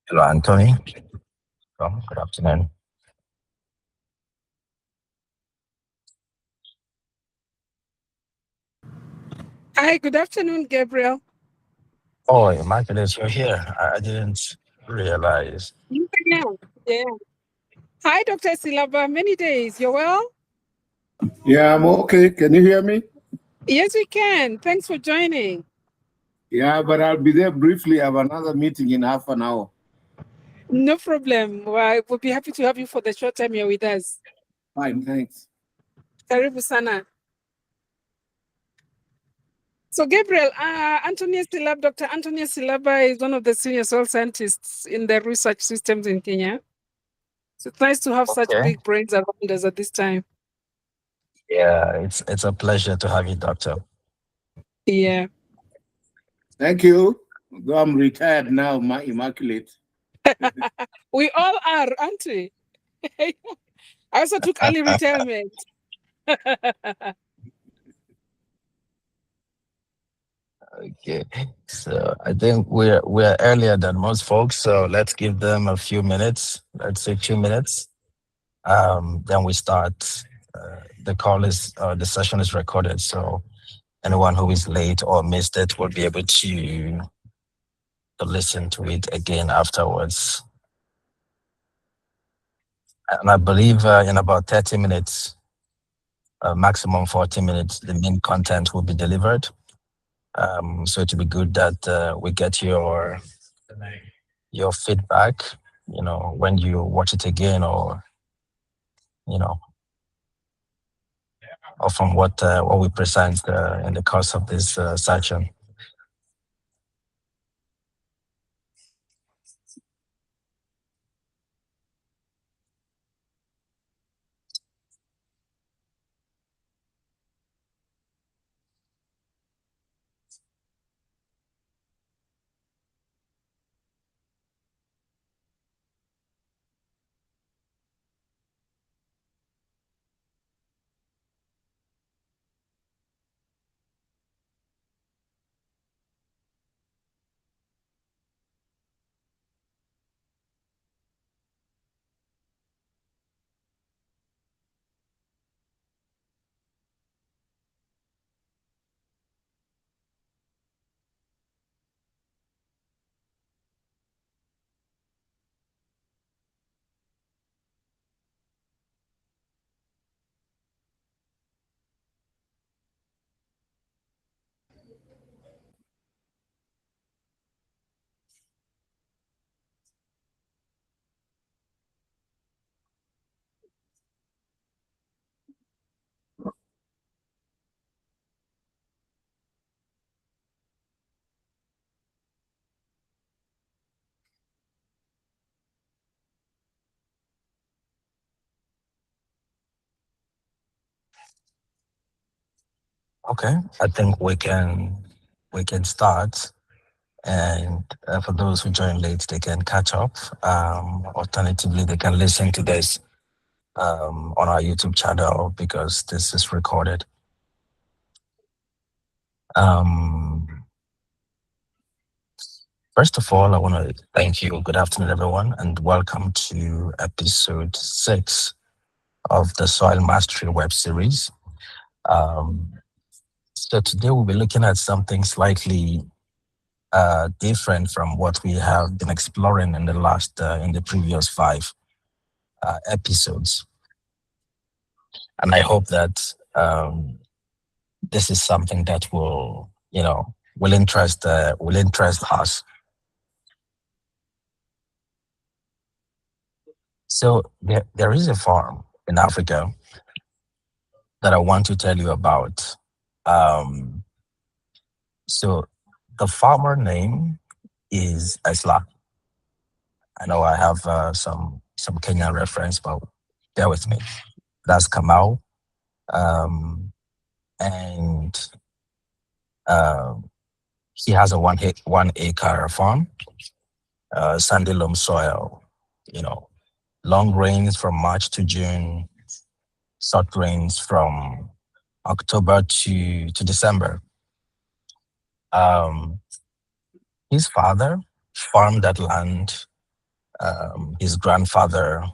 Hello, Anthony. Good afternoon. Hi, good afternoon, Gabriel. Oh, Immaculate, you're here. I didn't realize. Yeah. Yeah. Hi, Dr. Silaba. Many days. You're well? Yeah, I'm okay. Can you hear me? Yes, we can. Thanks for joining. Yeah, but I'll be there briefly. I have another meeting in half an hour. No problem. Well, we'll be happy to have you for the short time you're with us. Fine, thanks. Karibu sana. So, Gabriel, Dr. Antonia Silaba is one of the senior soil scientists in the research systems in Kenya. So it's nice to have such Okay. big brains around us at this time. Yeah, it's a pleasure to have you, Doctor. Yeah. Thank you. Though I'm retired now, my immaculate. We all are, aren't we? I also took early retirement. Okay. So I think we're earlier than most folks, so let's give them a few minutes. Let's say 2 minutes. Then we start. The session is recorded, so anyone who is late or missed it will be able to listen to it again afterwards. And I believe in about 30 minutes, maximum 40 minutes, the main content will be delivered. So it would be good that we get your feedback, when you watch it again, you know, or from what we present in the course of this session. Okay, I think we can start. And for those who join late, they can catch up. Alternatively, they can listen to this on our YouTube channel because this is recorded. Um, First of all, I want to thank you. Good afternoon, everyone, and welcome to episode 6 of the Soil Mastery web series. So today we'll be looking at something slightly different from what we have been exploring in the previous 5 episodes. And I hope that this is something that will interest us. So there is a farm in Africa that I want to tell you about. Um, so the farmer name is Isla. I know I have some Kenyan reference, but bear with me. That's Kamau, and um, he has a 1 acre farm, sandy loam soil. You know, long rains from March to June, short rains from October to December. Um, his father farmed that land his grandfather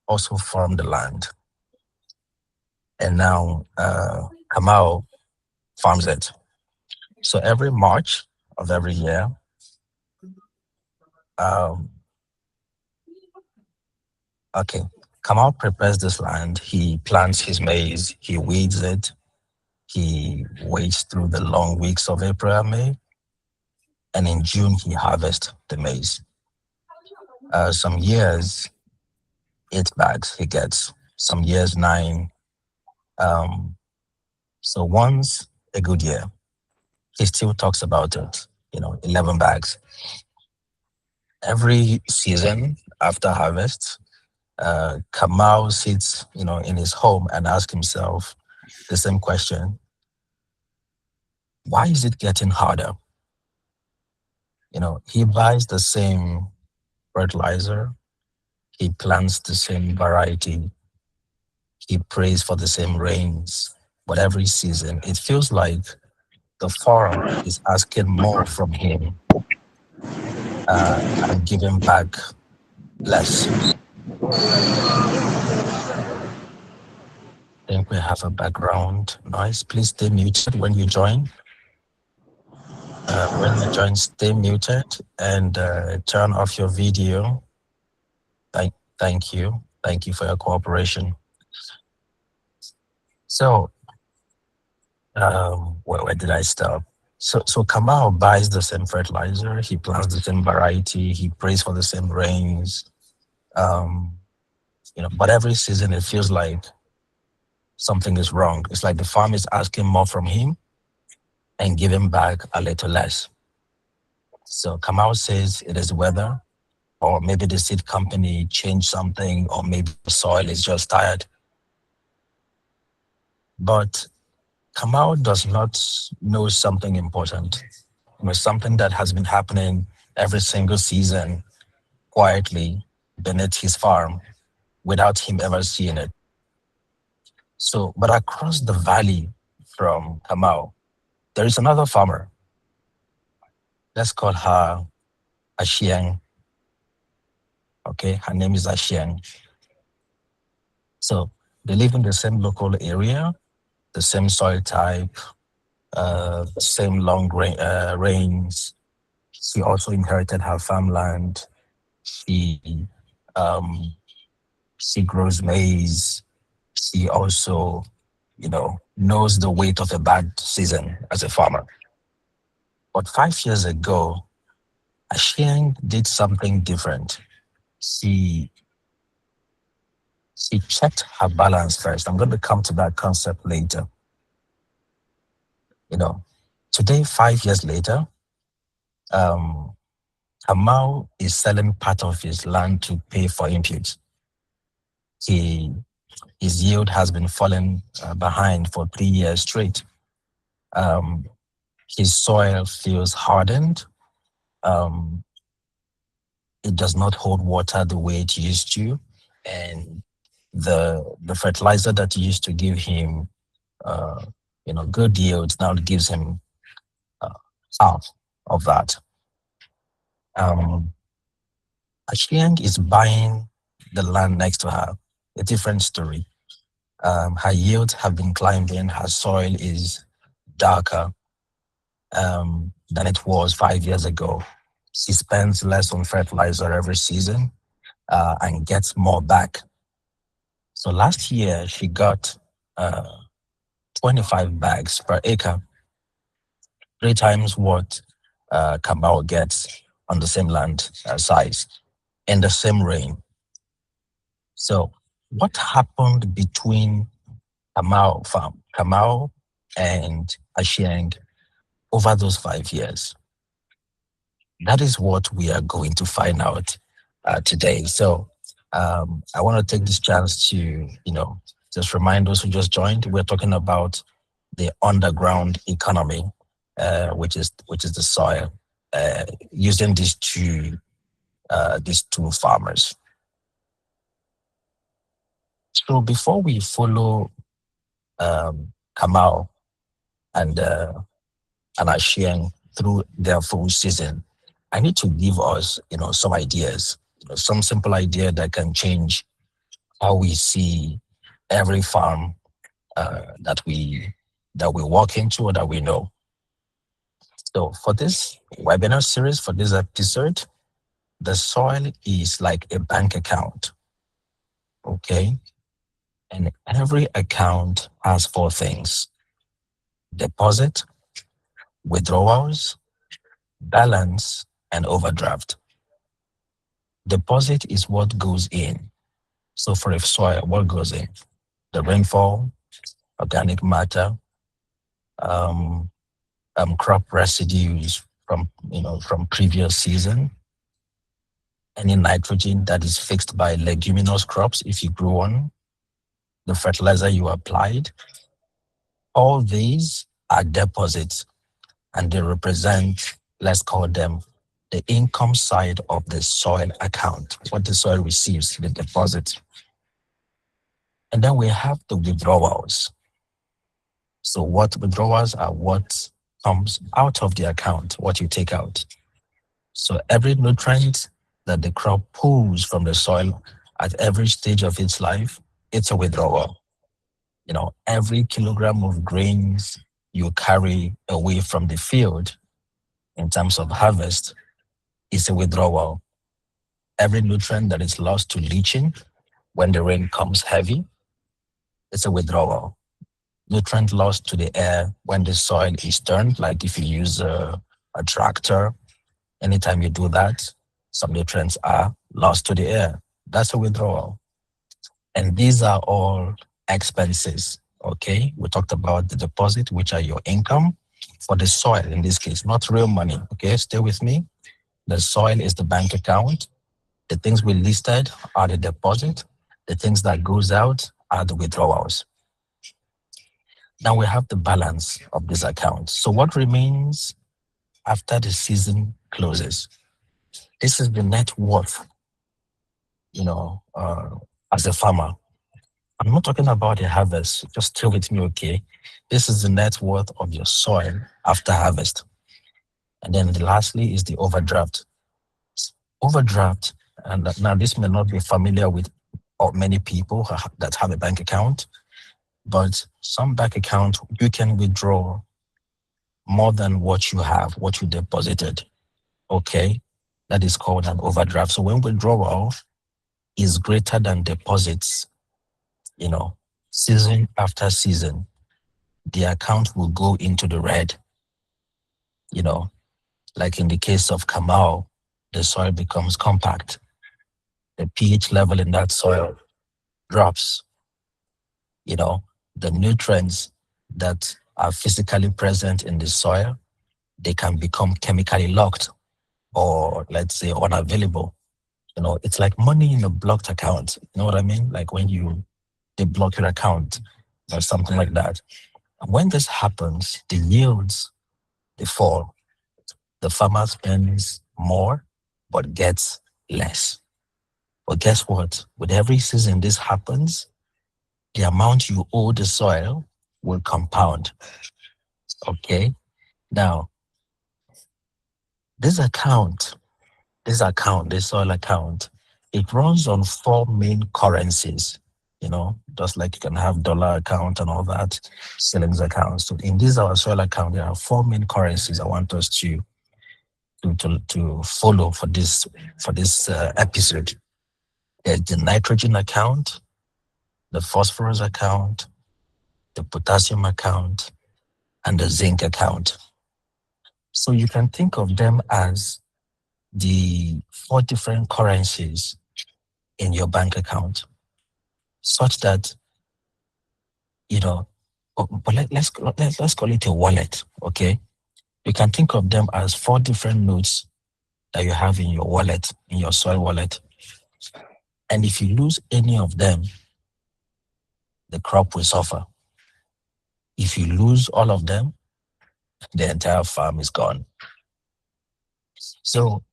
also farmed the land. And now Kamau farms it. So every March of every year, Kamau prepares this land. He plants his maize, he weeds it, he waits through the long weeks of April and May, and in June he harvests the maize. Some years, 8 bags he gets, some years 9. So once a good year, he still talks about it, 11 bags. Every season after harvest, Kamau sits, in his home and asks himself the same question: why is it getting harder? He buys the same fertilizer, he plants the same variety, he prays for the same rains, but every season it feels like the farm is asking more from him and giving back less. I think we have a background noise. Please stay muted when you join. When you join, stay muted and turn off your video. Thank you. Thank you for your cooperation. So, where did I stop? So Kamau buys the same fertilizer, he plants the same variety, he prays for the same rains. But every season it feels like something is wrong. It's like the farm is asking more from him and giving back a little less. So Kamau says it is weather, or maybe the seed company changed something, or maybe the soil is just tired. But Kamau does not know something important, something that has been happening every single season quietly beneath his farm without him ever seeing it. So, but across the valley from Kamau, there is another farmer. Let's call her Ashieng. Okay, her name is Ashieng. So they live in the same local area, the same soil type, the same long rains. She also inherited her farmland. She grows maize. She also, knows the weight of a bad season as a farmer. But 5 years ago, Ashieng did something different. She checked her balance first. I'm going to come to that concept later. Today, 5 years later, Kamau is selling part of his land to pay for inputs. His yield has been falling behind for 3 years straight. His soil feels hardened. It does not hold water the way it used to. And the fertilizer that used to give him, good yields now gives him half of that. Ashieng is buying the land next to her. A different story. Her yields have been climbing. Her soil is darker than it was 5 years ago. She spends less on fertilizer every season and gets more back. So last year she got 25 bags per acre, 3 times what Kamau gets on the same land size in the same rain. So what happened between Kamau and Ashieng over those 5 years? That is what we are going to find out today. So I want to take this chance to, just remind those who just joined, we're talking about the underground economy, which is the soil, using these two farmers. So before we follow Kamau and Ashieng through their full season, I need to give us, some ideas some simple idea that can change how we see every farm that we walk into or that we know. So for this webinar series, for this episode, the soil is like a bank account. Okay. And every account has four things: deposit, withdrawals, balance, and overdraft. Deposit is what goes in. So for a soil, what goes in? The rainfall, organic matter, crop residues from previous season, any nitrogen that is fixed by leguminous crops if you grew one, the fertilizer you applied. All these are deposits, and they represent, let's call them, the income side of the soil account, what the soil receives, the deposit. And then we have the withdrawals. So what withdrawals are what comes out of the account, what you take out. So every nutrient that the crop pulls from the soil at every stage of its life, it's a withdrawal. Every kilogram of grains you carry away from the field in terms of harvest is a withdrawal. Every nutrient that is lost to leaching when the rain comes heavy, it's a withdrawal. Nutrient lost to the air when the soil is turned, like if you use a tractor, anytime you do that, some nutrients are lost to the air. That's a withdrawal. And these are all expenses, okay? We talked about the deposit, which are your income for the soil in this case, not real money, okay? Stay with me. The soil is the bank account. The things we listed are the deposit. The things that goes out are the withdrawals. Now we have the balance of this account. So what remains after the season closes? This is the net worth, as a farmer. I'm not talking about the harvest. Just stay with me, okay? This is the net worth of your soil after harvest. And then lastly is the overdraft. Overdraft, and now this may not be familiar with many people that have a bank account, but some bank account, you can withdraw more than what you have, what you deposited, okay? That is called an overdraft. So when withdrawal is greater than deposits, season after season, the account will go into the red. Like in the case of Kamau, the soil becomes compact. The pH level in that soil drops. The nutrients that are physically present in the soil, they can become chemically locked or, let's say, unavailable. It's like money in a blocked account. You know what I mean? Like when they block your account or something like that. And when this happens, the yields, they fall. The farmer spends more, but gets less. But guess what? With every season this happens, the amount you owe the soil will compound. Okay? Now, this soil account, it runs on four main currencies. Just like you can have dollar account and all that, shillings account. So in this our soil account, there are four main currencies I want us to follow for this episode. There's the nitrogen account, the phosphorus account, the potassium account, and the zinc account. So you can think of them as the four different currencies in your bank account, such that, but let's call it a wallet, okay? You can think of them as four different notes that you have in your wallet, in your soil wallet. And if you lose any of them, the crop will suffer. If you lose all of them, the entire farm is gone. So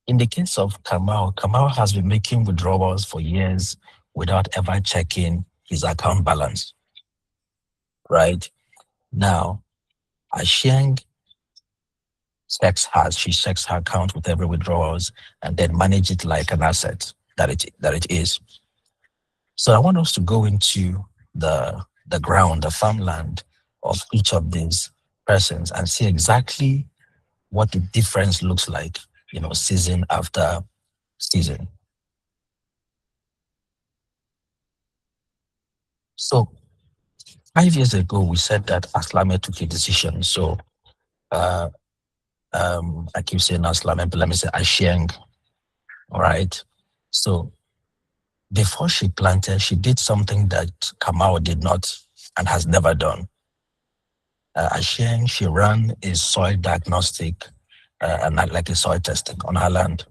in the case of Kamau has been making withdrawals for years without ever checking his account balance. Right? Now, Asheng she checks her account with every withdrawals and then manage it like an asset that it is. So I want us to go into the ground, the farmland of each of these persons and see exactly what the difference looks like, season after season. So 5 years ago, we said that Aslame took a decision. So I keep saying Aslame, but let me say Asheng. All right. So before she planted, she did something that Kamau did not and has never done. Asheng, she ran a soil diagnostic and like a soil testing on her land.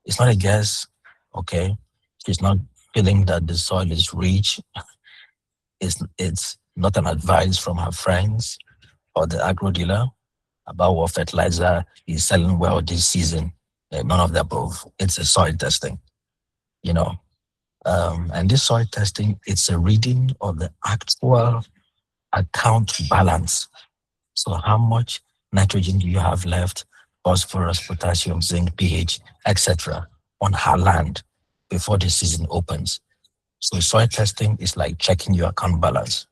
It's not a guess, okay? She's not feeling that the soil is rich. It's not an advice from her friends or the agro dealer about what fertilizer is selling well this season. None of the above. It's a soil testing, and this soil testing, it's a reading of the actual account balance. So how much nitrogen do you have left, phosphorus, potassium, zinc, pH, etc. on her land before the season opens. So soil testing is like checking your account balance.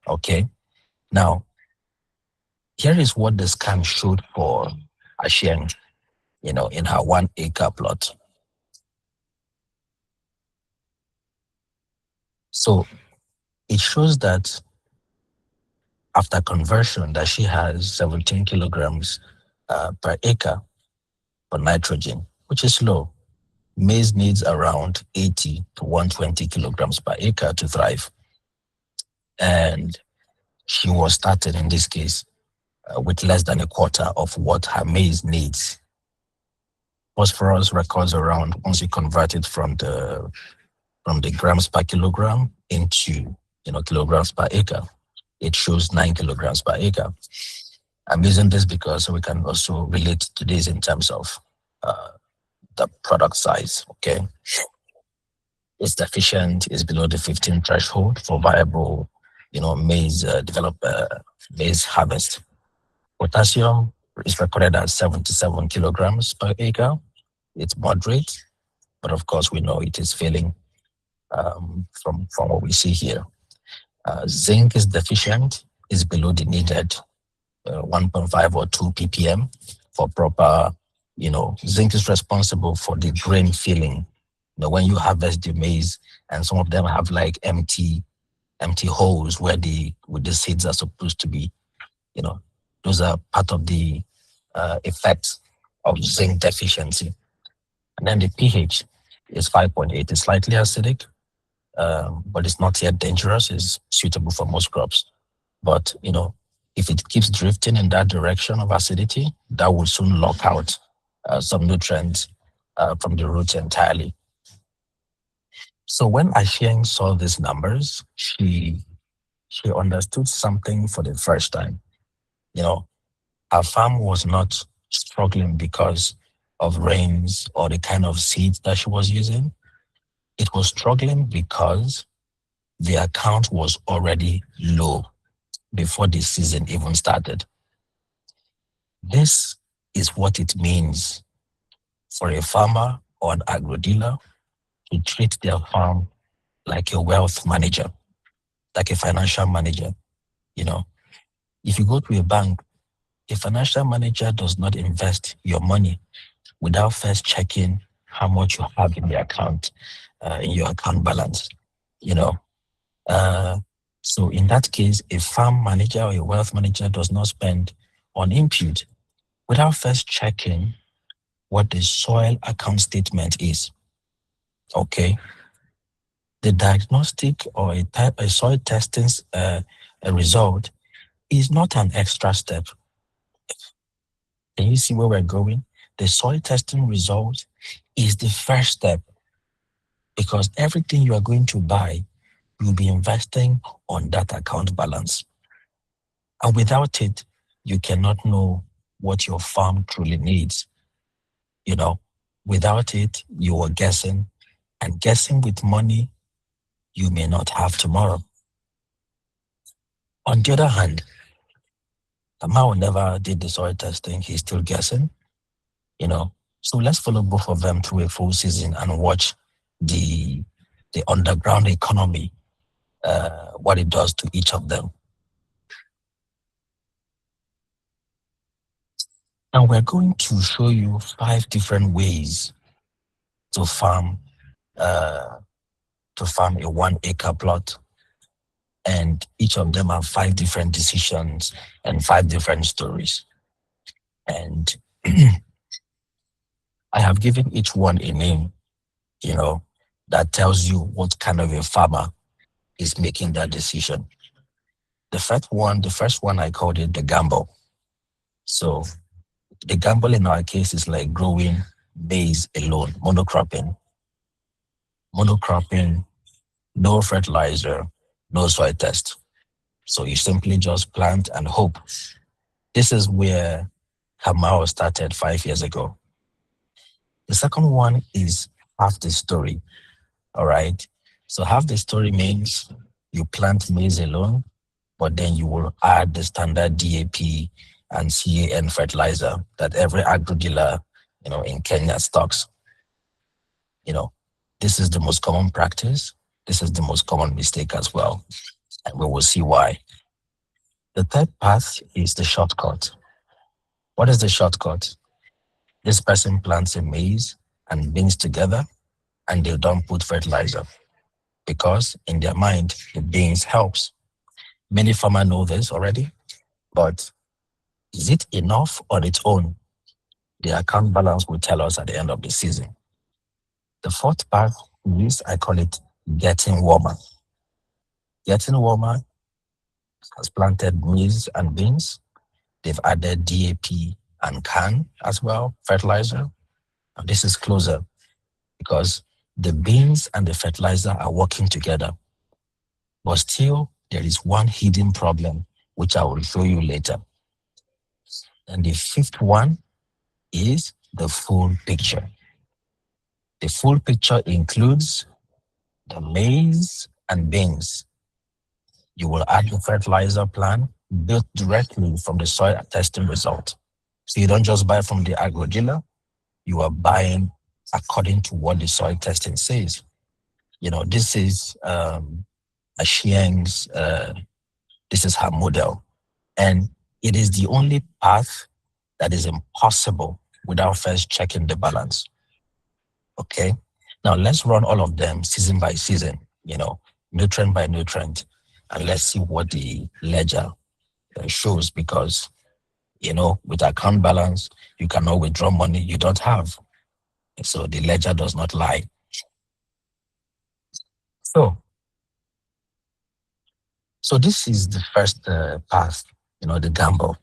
Okay. Now, here is what the scan showed for Asheng, in her 1 acre plot. So it shows that after conversion that she has 17 kilograms per acre for nitrogen, which is low. Maize needs around 80 to 120 kilograms per acre to thrive. And she was started in this case with less than a quarter of what her maize needs. Phosphorus records around, once you convert it from the grams per kilogram into kilograms per acre, it shows 9 kilograms per acre. I'm using this because we can also relate to this in terms of the product size. Okay, it's deficient, is below the 15 threshold for viable, maize maize harvest. Potassium is recorded at 77 kilograms per acre. It's moderate, but of course we know it is failing from what we see here. Zinc is deficient, is below the needed 1.5 or 2 ppm for proper, zinc is responsible for the grain filling. When you harvest the maize, and some of them have like empty holes where the seeds are supposed to be, those are part of the effects of zinc deficiency. And then the pH is 5.8. It's slightly acidic, but it's not yet dangerous. It's suitable for most crops. But, if it keeps drifting in that direction of acidity, that will soon lock out some nutrients from the roots entirely. So when Asheng saw these numbers, she understood something for the first time. Her farm was not struggling because of rains or the kind of seeds that she was using. It was struggling because the account was already low before the season even started. This is what it means for a farmer or an agro dealer to treat their farm like a wealth manager, like a financial manager. If you go to a bank, a financial manager does not invest your money without first checking how much you have in the account, in your account balance. So in that case, a farm manager or a wealth manager does not spend on input without first checking what the soil account statement is. Okay. The diagnostic or a soil testing a result is not an extra step. Can you see where we're going? The soil testing result is the first step, because everything you are going to buy, you'll be investing on that account balance. And without it, you cannot know what your farm truly needs. Without it, you are guessing, and guessing with money you may not have tomorrow. On the other hand, Kamau never did the soil testing. He's still guessing, So let's follow both of them through a full season and watch the underground economy, what it does to each of them. And we're going to show you 5 different ways to farm a 1-acre plot. And each of them have 5 different decisions and 5 different stories. And I have given each one a name, that tells you what kind of a farmer is making that decision. The first one I called it the gamble. So the gamble in our case is like growing maize alone, monocropping, no fertilizer, no soil test. So you simply just plant and hope. This is where Kamau started 5 years ago. The second one is half the story. All right. So half the story means you plant maize alone, but then you will add the standard DAP and CAN fertilizer that every agro dealer, in Kenya stocks. This is the most common practice. This is the most common mistake as well. And we will see why. The third path is the shortcut. What is the shortcut? This person plants a maize and beans together, and they don't put fertilizer because in their mind, the beans helps. Many farmers know this already, but is it enough on its own? The account balance will tell us at the end of the season. The fourth part is, I call it getting warmer. Getting warmer has planted maize and beans. They've added DAP and CAN as well, fertilizer. And this is closer because the beans and the fertilizer are working together. But still, there is one hidden problem, which I will show you later. And the fifth one is the full picture. The full picture includes the maize and beans. You will add the fertilizer plan built directly from the soil testing result. So you don't just buy from the agro dealer, you are buying according to what the soil testing says. This is Ashieng's, this is her model. And it is the only path that is impossible without first checking the balance. Okay, now let's run all of them season by season, nutrient by nutrient, and let's see what the ledger shows because, with account balance, you cannot withdraw money you don't have. So the ledger does not lie. So this is the first path, the gamble.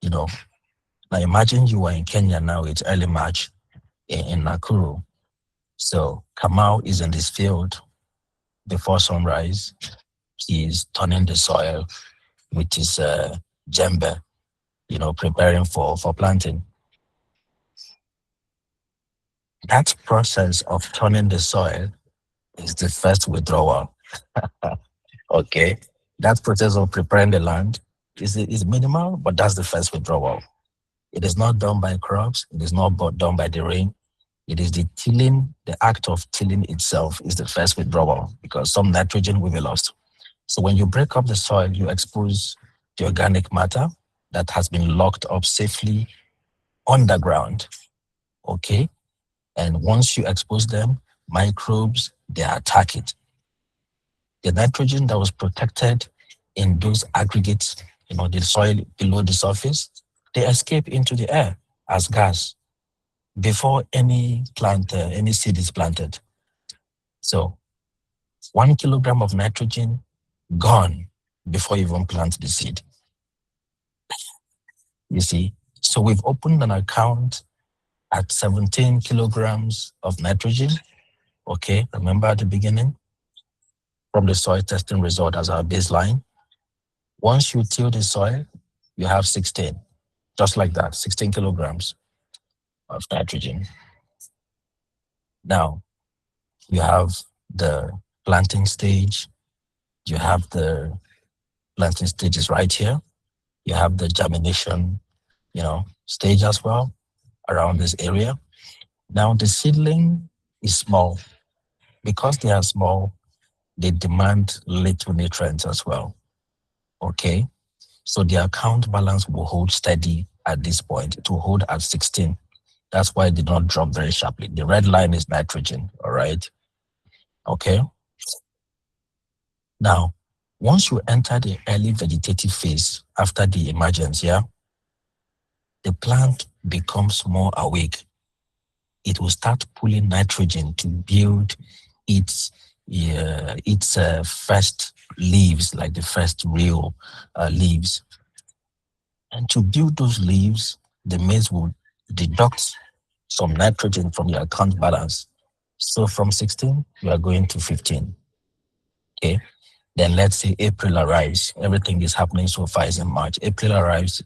Now imagine you are in Kenya now, it's early March in Nakuru. So Kamau is in this field before sunrise. He is turning the soil with his djembe, preparing for planting. That process of turning the soil is the first withdrawal. Okay, that process of preparing the land is minimal, but that's the first withdrawal. It is not done by crops. It is not done by the rain. It is the tilling, the act of tilling itself is the first withdrawal because some nitrogen will be lost. So when you break up the soil, you expose the organic matter that has been locked up safely underground, okay? And once you expose them, microbes, they attack it. The nitrogen that was protected in those aggregates, the soil below the surface, they escape into the air as gas before any seed is planted. So 1 kilogram of nitrogen gone before you even plant the seed. You see, so we've opened an account at 17 kilograms of nitrogen. Okay, remember at the beginning, from the soil testing result as our baseline. Once you till the soil, you have 16, just like that, 16 kilograms of nitrogen. Now, you have the planting stage. You have the planting stages right here. You have the germination, stage as well around this area. Now the seedling is small. Because they are small, they demand little nutrients as well. Okay. So the account balance will hold steady at this point. It will hold at 16. That's why it did not drop very sharply. The red line is nitrogen. All right. Okay. Now, once you enter the early vegetative phase after the emergence, the plant becomes more awake. It will start pulling nitrogen to build its first leaves, like the first real leaves. And to build those leaves, the maize will deduct some nitrogen from your account balance. So from 16, you are going to 15. Okay. Then let's say April arrives. Everything is happening so far is in March. April arrives.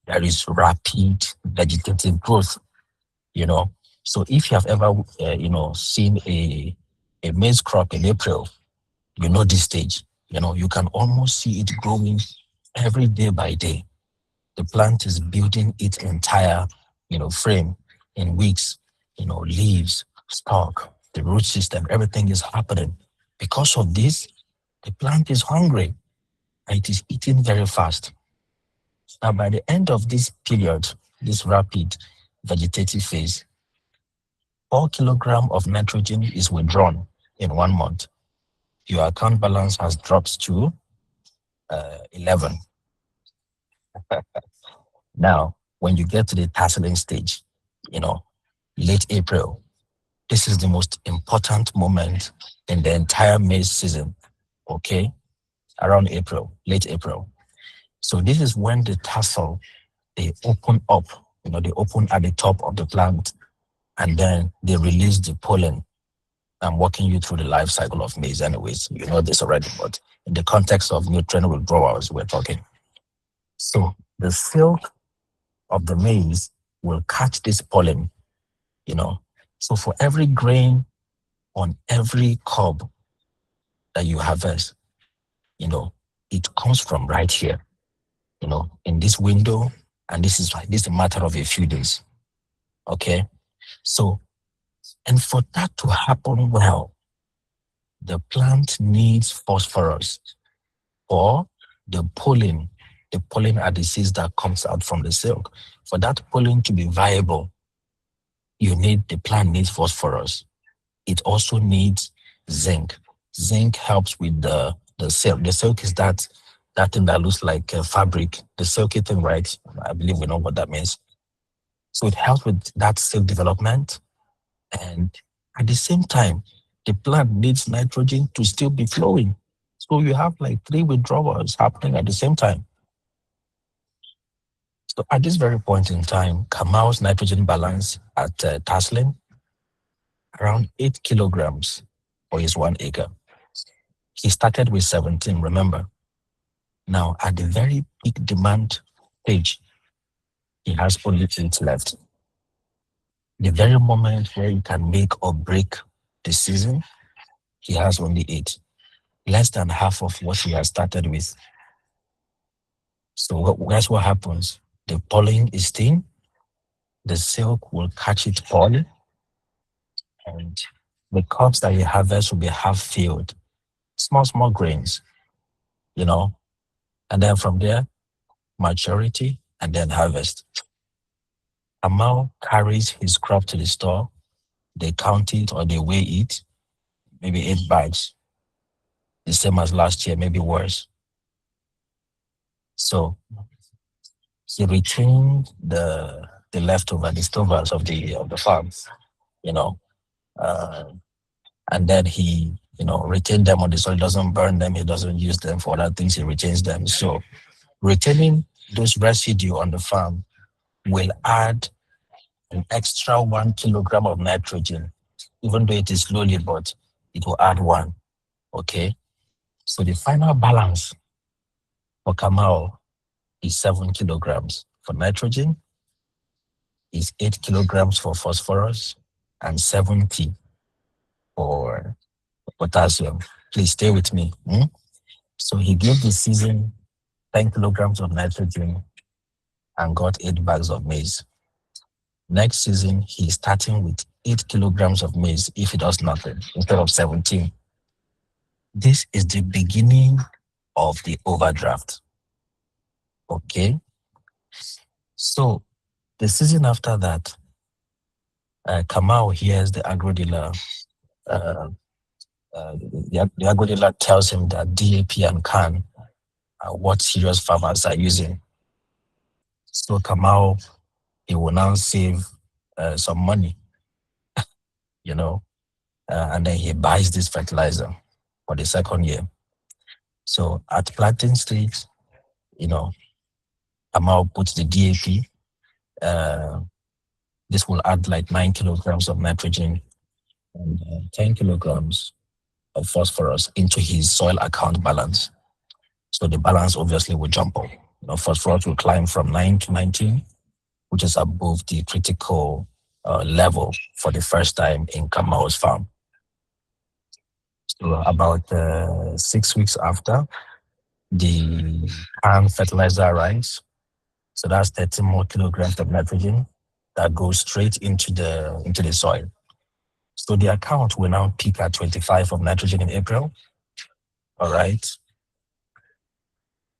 There is rapid vegetative growth, So if you have ever, seen a maize crop in April, you know this stage. You can almost see it growing every day by day. The plant is building its entire, frame in weeks. Leaves, stalk, the root system, everything is happening. Because of this, the plant is hungry and it is eating very fast. Now, by the end of this period, this rapid vegetative phase, 4 kilograms of nitrogen is withdrawn in 1 month. Your account balance has dropped to 11. Now, when you get to the tasseling stage, late April, this is the most important moment in the entire maize season, okay? Around April, late April. So this is when the tassel, they open up, they open at the top of the plant and then they release the pollen. I'm walking you through the life cycle of maize anyways. You know this already, but in the context of nutrient withdrawals, we're talking. So the silk of the maize will catch this pollen, So for every grain on every cob that you harvest, it comes from right here, in this window. And this is a matter of a few days. Okay. So, and for that to happen well, the plant needs phosphorus or the pollen are the seeds that comes out from the silk. For that pollen to be viable, the plant needs phosphorus. It also needs zinc. Zinc helps with the silk. The silk is that thing that looks like fabric, the silky thing, right? I believe we know what that means. So it helps with that silk development. And at the same time, the plant needs nitrogen to still be flowing. So you have like 3 withdrawals happening at the same time. So at this very point in time, Kamal's nitrogen balance at tasseling, around 8 kilograms for his 1 acre. He started with 17, remember? Now, at the very peak demand stage, he has only 8 left. The very moment where he can make or break the season, he has only 8. Less than half of what he has started with. So that's what happens. The pollen is thin, the silk will catch it all, and the crops that you harvest will be half filled. Small grains, and then from there, maturity, and then harvest. Kamal carries his crop to the store, they count it or they weigh it, maybe 8 bags, the same as last year, maybe worse. So he retained the leftover, the stovers of the farm, and then he, retained them on the soil. He doesn't burn them. He doesn't use them for other things. He retains them. So retaining those residue on the farm will add an extra 1 kilogram of nitrogen, even though it is slowly, but it will add 1. Okay. So the final balance for Kamal is 7 kilograms for nitrogen, is 8 kilograms for phosphorus, and 70 for potassium. Please stay with me. So he gave the season 10 kilograms of nitrogen, and got 8 bags of maize. Next season, he's starting with 8 kilograms of maize if he does nothing instead of 17. This is the beginning of the overdraft. Okay. So the season after that, Kamau hears the agro dealer. The agro dealer tells him that DAP and CAN are what serious farmers are using. So Kamau, he will now save some money, and then he buys this fertilizer for the second year. So at planting stage, Kamau puts the DAP. This will add like 9 kilograms of nitrogen and 10 kilograms of phosphorus into his soil account balance. So the balance obviously will jump up. Phosphorus will climb from 9 to 19, which is above the critical level for the first time in Kamau's farm. So about 6 weeks after, the CAN fertilizer arrives. So that's 30 more kilograms of nitrogen that goes straight into the soil. So the account will now peak at 25 of nitrogen in April. All right.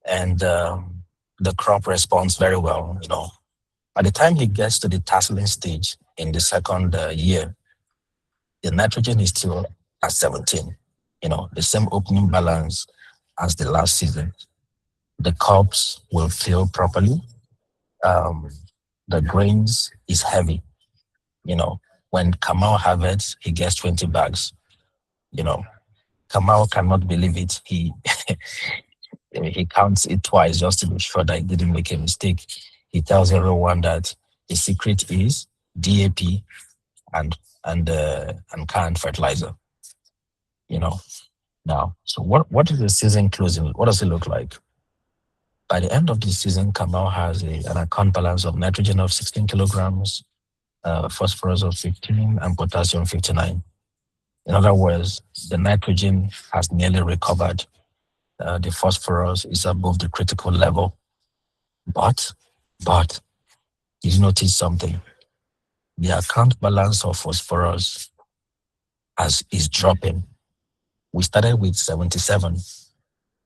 And the crop responds very well. By the time he gets to the tasseling stage in the second year, the nitrogen is still at 17. The same opening balance as the last season. The cobs will fill properly. The grains is heavy. When Kamau harvests, he gets 20 bags. Kamau cannot believe it. He counts it twice just to be sure that he didn't make a mistake. He tells everyone that the secret is DAP and CAN fertilizer. Now, so what is the season closing? What does it look like? By the end of the season, Kamau has an account balance of nitrogen of 16 kilograms, phosphorus of 15, and potassium 59. In other words, the nitrogen has nearly recovered. The phosphorus is above the critical level. But you notice something. The account balance of phosphorus is dropping. We started with 77.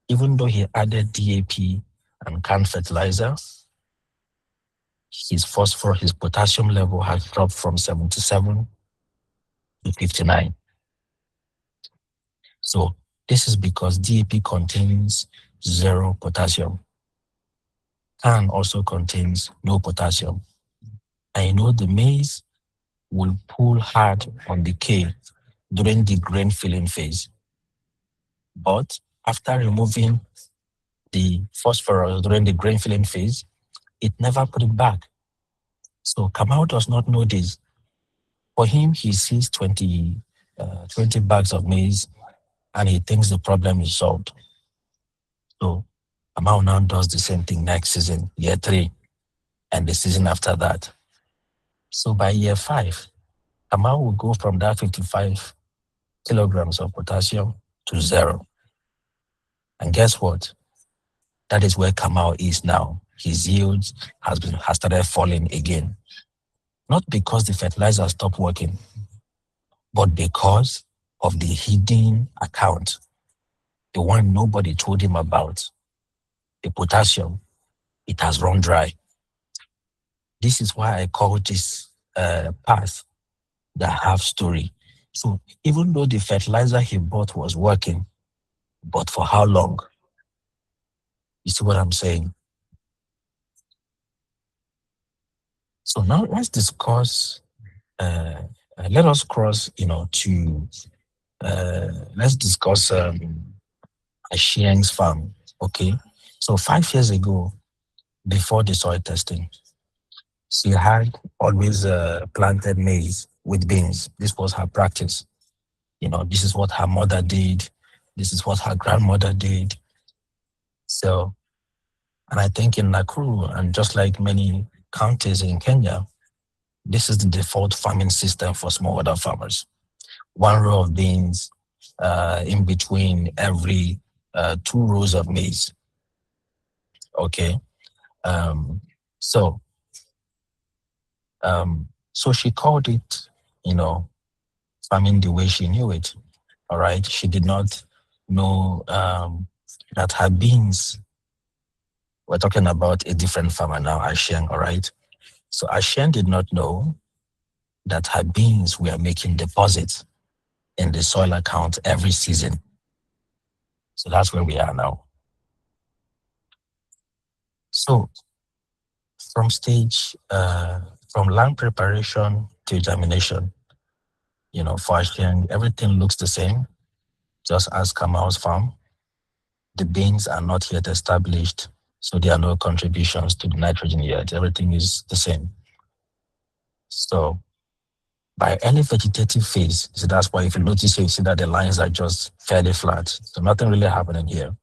Even though he added DAP and CAN fertilizer, his potassium level has dropped from 77 to 59. So this is because DAP contains 0 potassium. CAN also contains no potassium. And the maize will pull hard on the K during the grain filling phase. But after removing the phosphorus during the grain filling phase, it never put it back. So Kamau does not know this. For him, he sees 20 bags of maize and he thinks the problem is solved. So Kamau now does the same thing next season, year 3, and the season after that. So by year 5, Kamau will go from that 55 kilograms of potassium to 0. And guess what? That is where Kamau is now. His yields has started falling again. Not because the fertilizer stopped working, but because of the hidden account, the one nobody told him about. The potassium, it has run dry. This is why I call this path the half story. So even though the fertilizer he bought was working, but for how long? You see what I'm saying? So now let's discuss, let us cross, let's discuss Ashieng's farm, okay? So 5 years ago, before the soil testing, she had always planted maize with beans. This was her practice. This is what her mother did. This is what her grandmother did. So, and I think in Nakuru, and just like many counties in Kenya, this is the default farming system for smallholder farmers. 1 row of beans in between every 2 rows of maize. Okay. So she called it, farming the way she knew it. All right. She did not know that her beans, we're talking about a different farmer now, Ashien. All right. So Ashien did not know that her beans were making deposits in the soil account every season. So that's where we are now. So from land preparation to germination, for Ashien, everything looks the same, just as Kamal's farm. The beans are not yet established, so there are no contributions to the nitrogen yet. Everything is the same. So by early vegetative phase, so that's why if you notice, you see that the lines are just fairly flat. So nothing really happening here.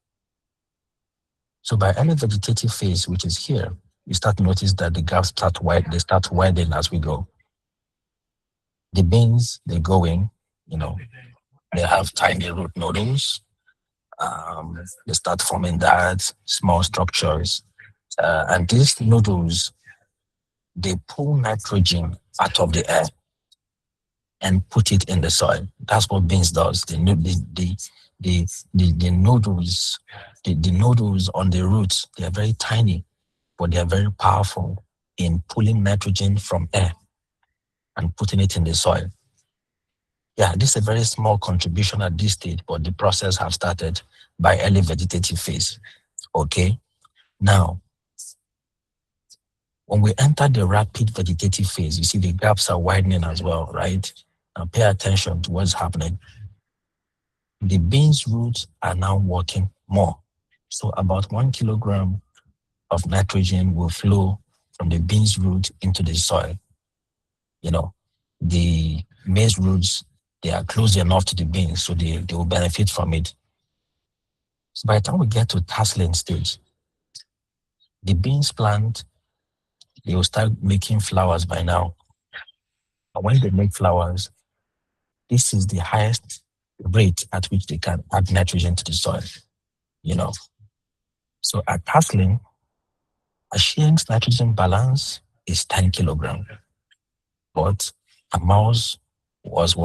So by early vegetative phase, which is here, you start to notice that the gaps start widening as we go. The beans, they go in, they have tiny root nodules. They start forming that small structures. And these nodules, they pull nitrogen out of the air and put it in the soil. That's what beans does. The nodules, the nodules on the roots, they are very tiny, but they are very powerful in pulling nitrogen from air and putting it in the soil. Yeah, this is a very small contribution at this stage, but the process has started by early vegetative phase. Okay. Now, when we enter the rapid vegetative phase, you see the gaps are widening as well, right? Now pay attention to what's happening. The beans roots are now working more. So about 1 kilogram of nitrogen will flow from the beans root into the soil. The maize roots, they are close enough to the beans, so they will benefit from it. So by the time we get to tasseling stage, the beans plant, they will start making flowers by now. And when they make flowers, this is the highest rate at which they can add nitrogen to the soil. So at tasseling, Ashien's nitrogen balance is 10 kilograms, but Kamal's was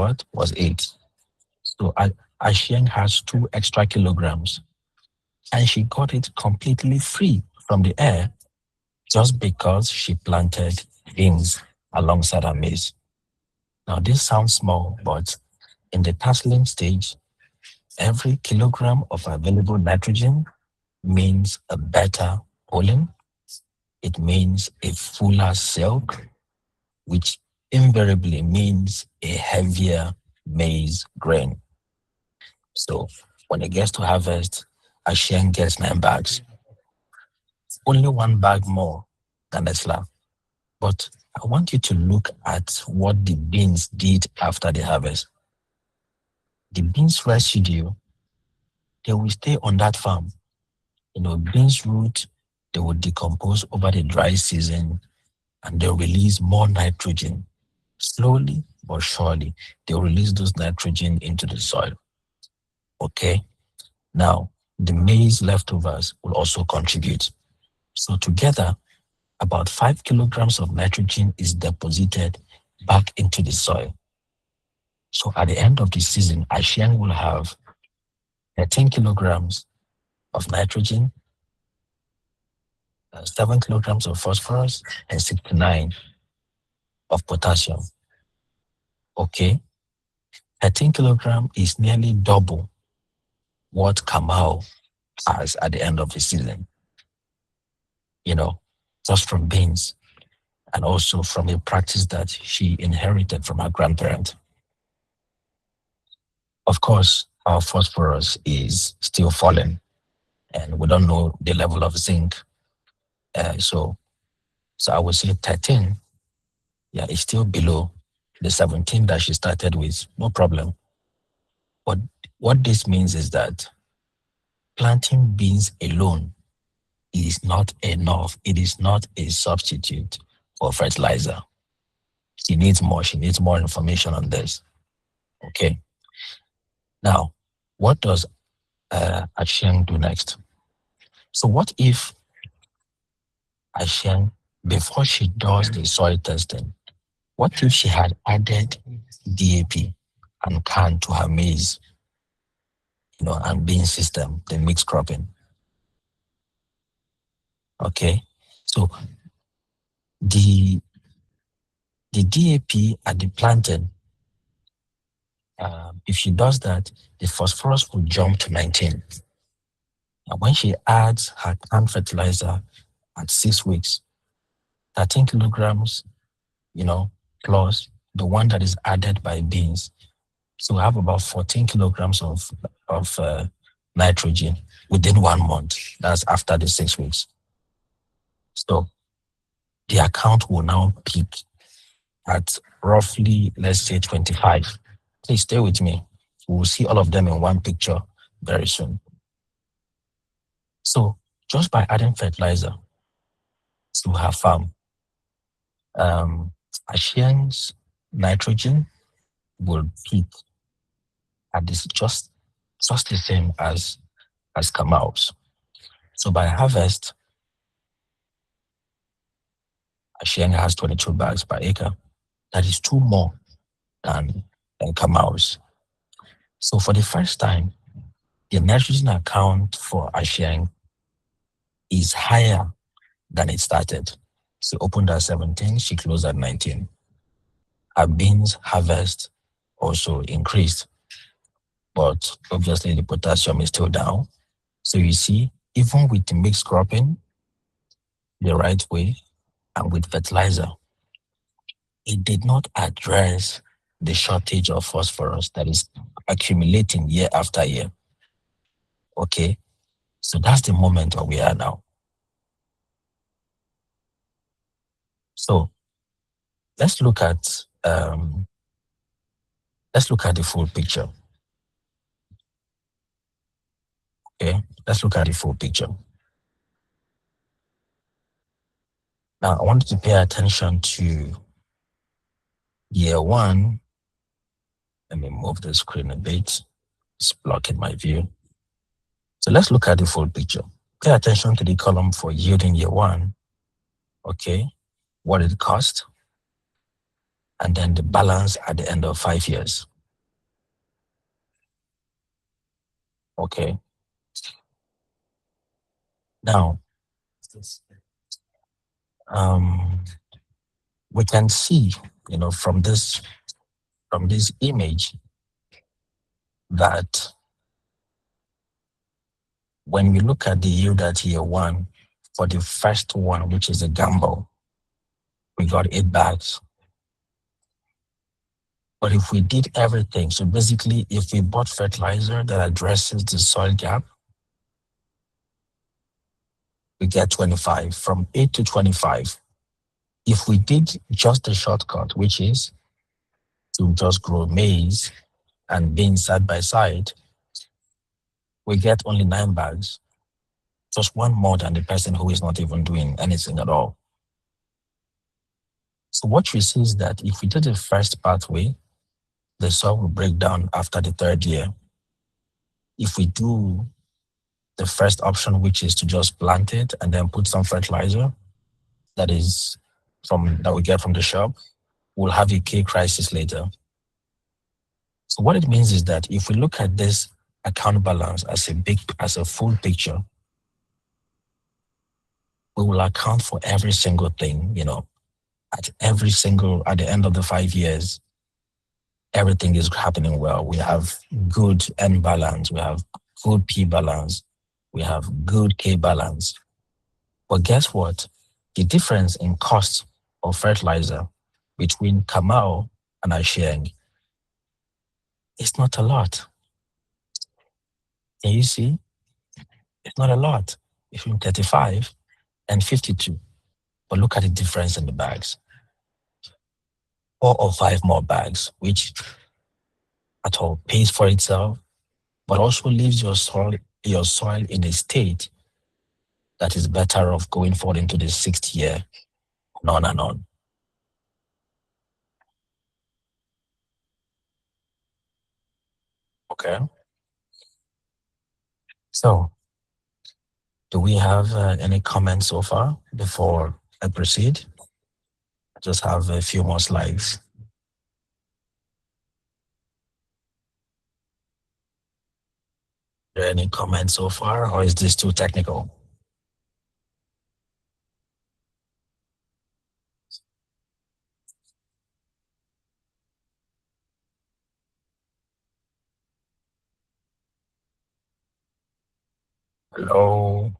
8. So Ashien has 2 extra kilograms, and she got it completely free from the air just because she planted beans alongside her maize. Now this sounds small, but in the tasseling stage, every kilogram of available nitrogen means a better pollen. It means a fuller silk, which invariably means a heavier maize grain. So when it gets to harvest, Ashien gets 9 bags. Only 1 bag more than Esla. But I want you to look at what the beans did after the harvest. The beans residue, they will stay on that farm. Beans root, they will decompose over the dry season and they'll release more nitrogen. Slowly but surely, they'll release those nitrogen into the soil. Okay? Now, the maize leftovers will also contribute. So together, about 5 kilograms of nitrogen is deposited back into the soil. So at the end of the season, Ashien will have 13 kilograms of nitrogen, 7 kilograms of phosphorus, and 69 of potassium. Okay? 13 kilograms is nearly double what Kamal has at the end of the season. Just from beans, and also from a practice that she inherited from her grandparent. Of course, our phosphorus is still falling, and we don't know the level of zinc. So I would say 13, it's still below the 17 that she started with, no problem. But what this means is that planting beans alone is not enough. It is not a substitute for fertilizer. She needs more. She needs more information on this. Okay. Now, what does Ashien do next? So what if Ashiang, before she does the soil testing, what if she had added DAP and CAN to her maize, and beans system, the mixed cropping? Okay, so the DAP at the planting, if she does that, the phosphorus will jump to 19. And when she adds her CAN fertilizer at 6 weeks, 13 kilograms, plus the one that is added by beans. So we have about 14 kilograms of nitrogen within 1 month. That's after the 6 weeks. So the account will now peak at roughly, let's say 25. Please stay with me. We'll see all of them in one picture very soon. So just by adding fertilizer to her farm, Ashiang's nitrogen will peak at this just the same as Kamau's. So by harvest, Ashiang has 22 bags per acre. That is 2 more than Kamau's. So for the first time, the nitrogen account for Ashiang is higher than it started. She opened at 17, she closed at 19. Her beans harvest also increased, but obviously the potassium is still down. So you see, even with the mixed cropping the right way and with fertilizer, it did not address the shortage of phosphorus that is accumulating year after year. Okay, so that's the moment where we are now. So let's look at the full picture. Okay, let's look at the full picture. Now I want you to pay attention to year 1. Let me move the screen a bit. It's blocking my view. So let's look at the full picture. Pay attention to the column for yield in year 1. Okay, what it cost, and then the balance at the end of 5 years. Okay. Now, we can see, from this image that when we look at the yield at year 1 for the first one, which is a gamble, we got 8 bags. But if we did everything, so basically if we bought fertilizer that addresses the soil gap, we get 25, from 8 to 25. If we did just the shortcut, which is to just grow maize and beans side by side, we get only 9 bags, just 1 more than the person who is not even doing anything at all. So what we see is that if we do the first pathway, the soil will break down after the 3rd year. If we do the first option, which is to just plant it and then put some fertilizer that we get from the shop, we'll have a K crisis later. So what it means is that if we look at this account balance as a full picture, we will account for every single thing, at the end of the 5 years, everything is happening well. We have good N balance, we have good P balance, we have good K balance. But guess what? The difference in cost of fertilizer between Kamau and Ashiang is not a lot. Can you see? It's not a lot. Between 35 and 52. But look at the difference in the bags. 4 or 5 more bags, which at all pays for itself, but also leaves your soil in a state that is better off going forward into the 6th year, and on and on. Okay. So Do we have any comments so far before I proceed? I just have a few more slides. Are there any comments so far, or is this too technical? Hello?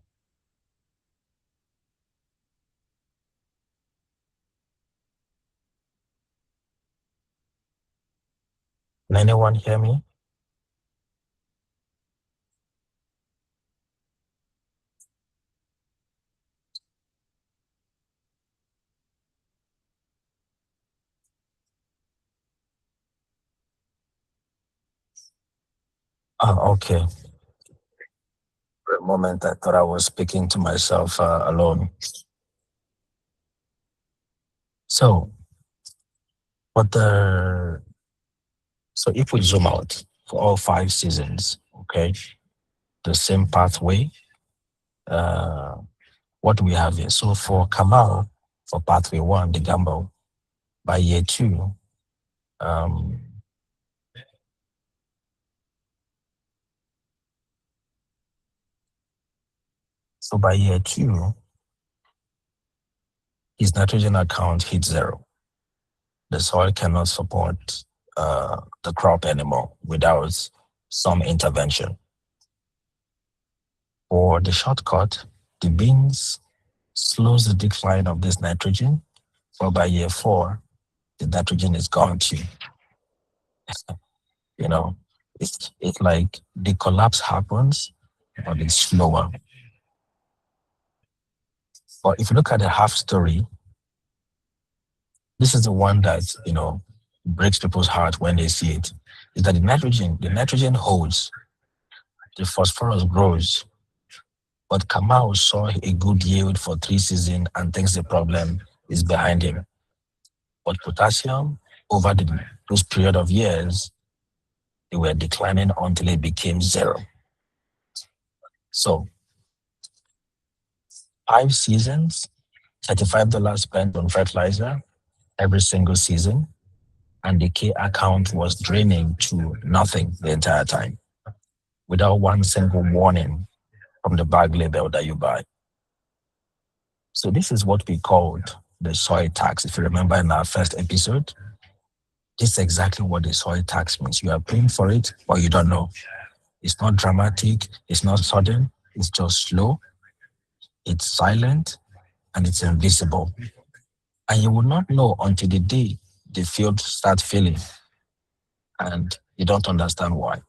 Can anyone hear me? Oh, okay. For a moment, I thought I was speaking to myself alone. So, so if we zoom out for all 5 seasons, okay, the same pathway, what do we have here? So for Kamal, for pathway 1, the gamble, by year 2, so by year 2, his nitrogen account hits 0. The soil cannot support the crop anymore without some intervention. For the shortcut, the beans slows the decline of this nitrogen, but by year 4, the nitrogen is gone too. You know, it's like the collapse happens, but it's slower. But if you look at the half story, this is the one that, breaks people's heart when they see it, is that the nitrogen holds, the phosphorus grows, but Kamal saw a good yield for 3 seasons and thinks the problem is behind him. But potassium, over those period of years, they were declining until it became 0. So, 5 seasons, $35 spent on fertilizer every single season, and the K account was draining to nothing the entire time, without one single warning from the bag label that you buy. So this is what we called the soil tax. If you remember in our first episode, this is exactly what the soil tax means. You are paying for it, but you don't know. It's not dramatic, it's not sudden, it's just slow, it's silent, and it's invisible. And you will not know until the day the field starts failing, and you don't understand why.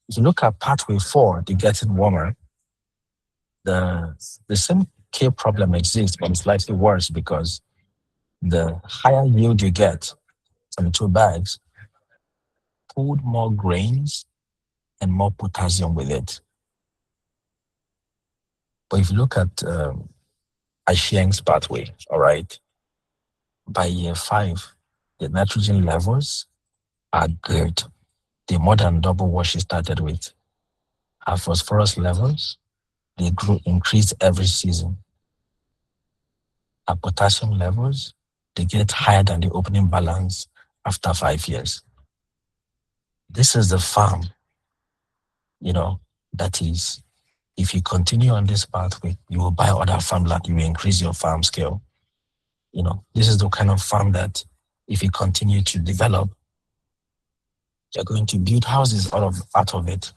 If you look at pathway 4, the getting warmer, the same K problem exists, but it's slightly worse because the higher yield you get from 2 bags pulled more grains and more potassium with it. But if you look at Ashieng's pathway, all right, by year 5, the nitrogen levels are good. They more than double what she started with. Her phosphorus levels, they increase every season. Her potassium levels, they get higher than the opening balance after 5 years. This is the farm, that is, if you continue on this pathway, you will buy other farmland, you will increase your farm scale. This is the kind of farm that if you continue to develop, you're going to build houses out of it.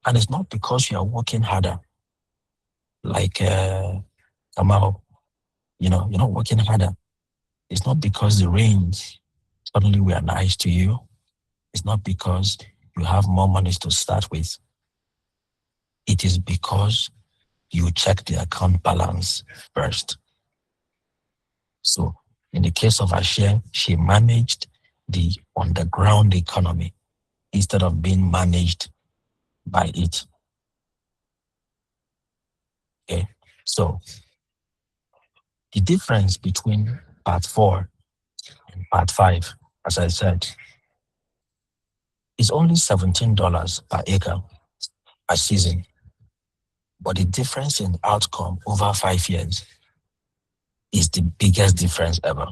And it's not because you are working harder, like Kamal, you're not working harder. It's not because the rains suddenly were nice to you. It's not because you have more money to start with. It is because you check the account balance first. So in the case of Ashieng, she managed the underground economy instead of being managed by it. Okay, so the difference between part 4 and part 5, as I said, is only $17 per acre a season. But the difference in outcome over 5 years is the biggest difference ever.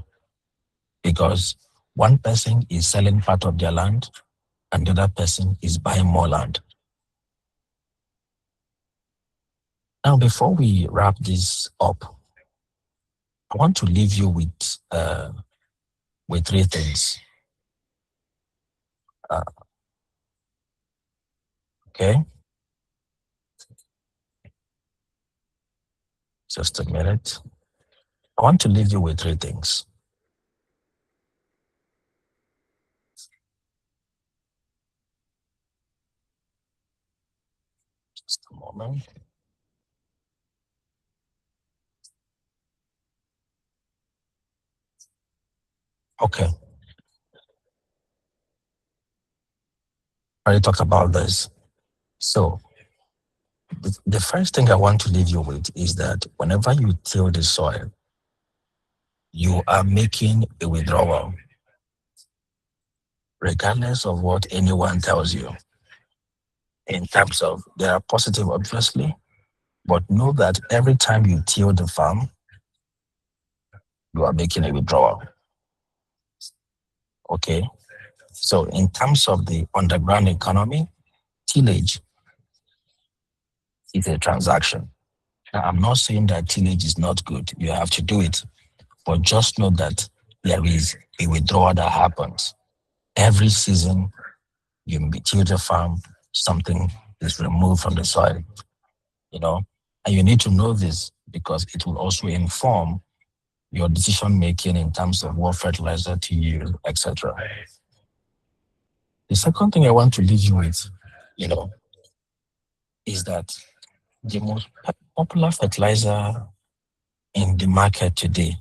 Because one person is selling part of their land and the other person is buying more land. Now, before we wrap this up, I want to leave you with 3 things. Okay? Just a minute. I want to leave you with 3 things. Just a moment. Okay. I already talked about this. So, the first thing I want to leave you with is that whenever you till the soil, you are making a withdrawal, regardless of what anyone tells you. In terms of, there are positive, obviously, but know that every time you till the farm, you are making a withdrawal. Okay? So, in terms of the underground economy, tillage is a transaction. Now, I'm not saying that tillage is not good. You have to do it. But just know that there is a withdrawal that happens. Every season, you till the farm, something is removed from the soil. And you need to know this because it will also inform your decision making in terms of what fertilizer to use, etc. The second thing I want to leave you with, is that the most popular fertilizer in the market today,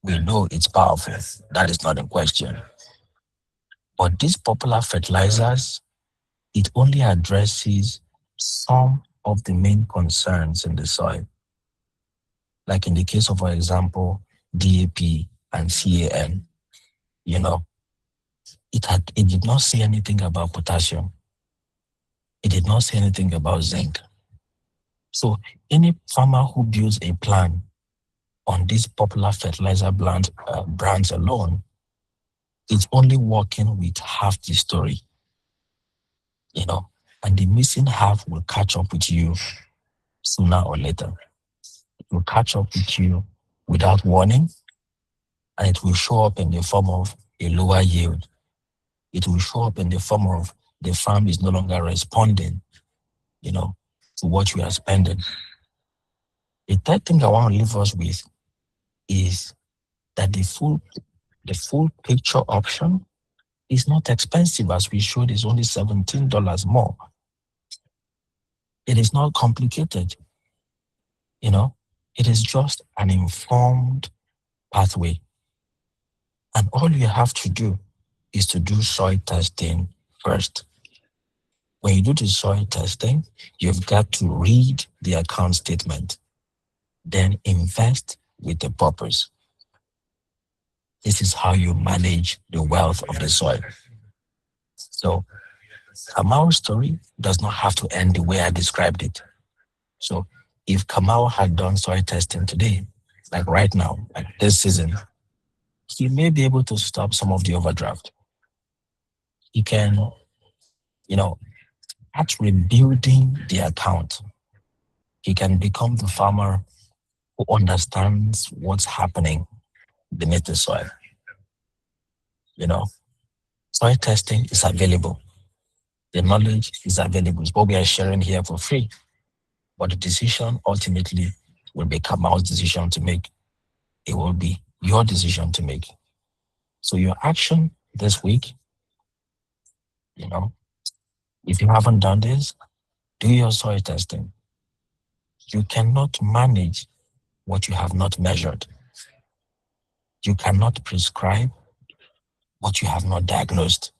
we know it's powerful. That is not in question. But these popular fertilizers, it only addresses some of the main concerns in the soil. Like in the case of, for example, DAP and CAN, it did not say anything about potassium. It did not say anything about zinc. So any farmer who builds a plan on these popular fertilizer brands alone is only working with half the story, and the missing half will catch up with you sooner or later. It will catch up with you without warning, and it will show up in the form of a lower yield. It will show up in the form of the farm is no longer responding, to what you are spending. The third thing I want to leave us with is that the full picture option is not expensive, as we showed. It's only $17 more. It is not complicated. It is just an informed pathway. And all you have to do is to do soil testing first. When you do the soil testing, you've got to read the account statement, then invest with the purpose. This is how you manage the wealth of the soil. So, Kamau's story does not have to end the way I described it. So, if Kamau had done soil testing today, like right now, like this season, he may be able to stop some of the overdraft. He can, start rebuilding the account. He can become the farmer who understands what's happening beneath the soil. Soil testing is available. The knowledge is available. It's what we are sharing here for free. But the decision ultimately will be Kamau's decision to make. It will be your decision to make. So your action this week, if you haven't done this, do your soil testing. You cannot manage what you have not measured. You cannot prescribe what you have not diagnosed.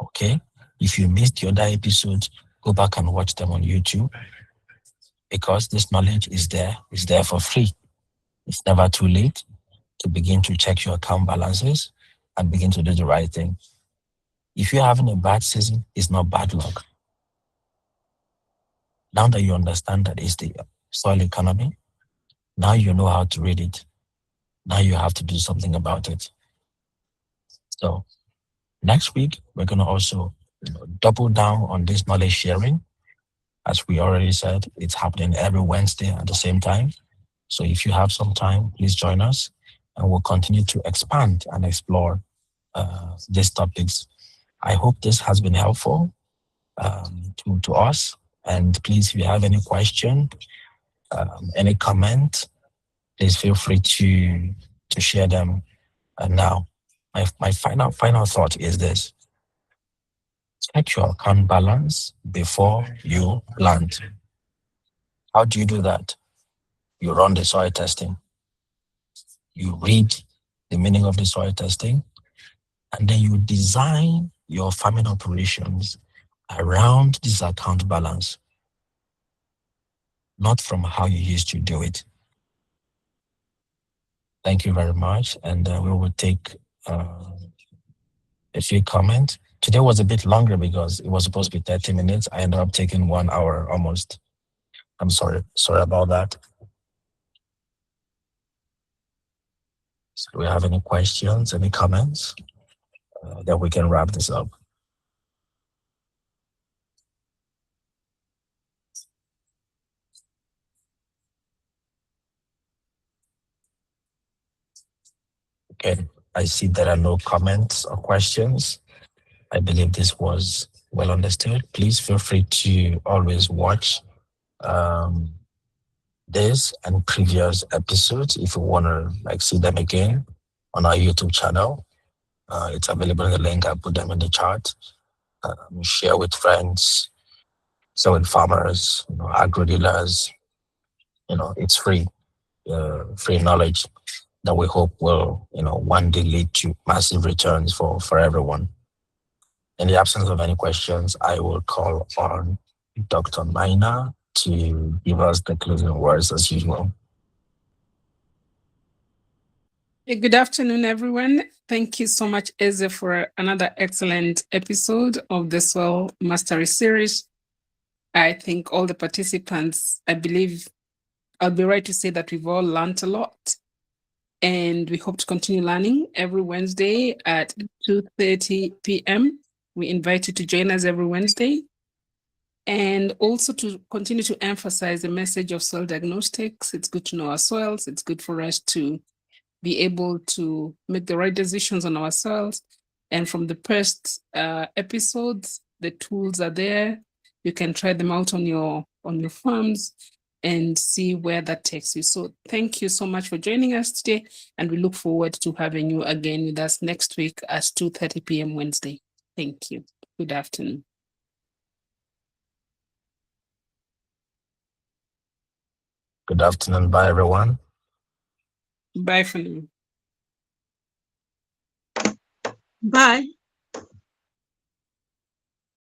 Okay? If you missed the other episodes, go back and watch them on YouTube, because this knowledge is there. It's there for free. It's never too late to begin to check your account balances and begin to do the right thing. If you're having a bad season, it's not bad luck. Now that you understand that it's the soil economy, now you know how to read it. Now you have to do something about it. So next week, we're going to also double down on this knowledge sharing. As we already said, it's happening every Wednesday at the same time. So if you have some time, please join us, and we'll continue to expand and explore these topics. I hope this has been helpful to us. And please, if you have any question, any comment, please feel free to share them now. My final thought is this: check your account balance before you plant. How do you do that? You run the soil testing. You read the meaning of the soil testing, and then you design your farming operations around this account balance, not from how you used to do it. Thank you very much, and we will take a few comments. Today was a bit longer because it was supposed to be 30 minutes. I ended up taking 1 hour almost. I'm sorry about that. So do we have any questions, any comments? Then we can wrap this up. Okay, I see there are no comments or questions. I believe this was well understood. Please feel free to always watch this and previous episodes if you want to see them again on our YouTube channel. It's available in the link. I put them in the chat. Share with friends, share with farmers, agro dealers. It's free, free knowledge that we hope will, one day lead to massive returns for everyone. In the absence of any questions, I will call on Dr. Maina to give us the closing words as usual. Good afternoon, everyone. Thank you so much, Eze, for another excellent episode of the Soil Mastery Series. I think all the participants, I believe I'll be right to say that we've all learned a lot, and we hope to continue learning every Wednesday at 2:30 p.m. We invite you to join us every Wednesday, and also to continue to emphasize the message of soil diagnostics. It's good to know our soils. It's good for us to be able to make the right decisions on our soils. And from the first episodes, the tools are there. You can try them out on your farms and see where that takes you. So thank you so much for joining us today, and we look forward to having you again with us next week at 2:30 p.m. Wednesday. Thank you. Good afternoon. Good afternoon. Bye, everyone. Bye for now. Bye.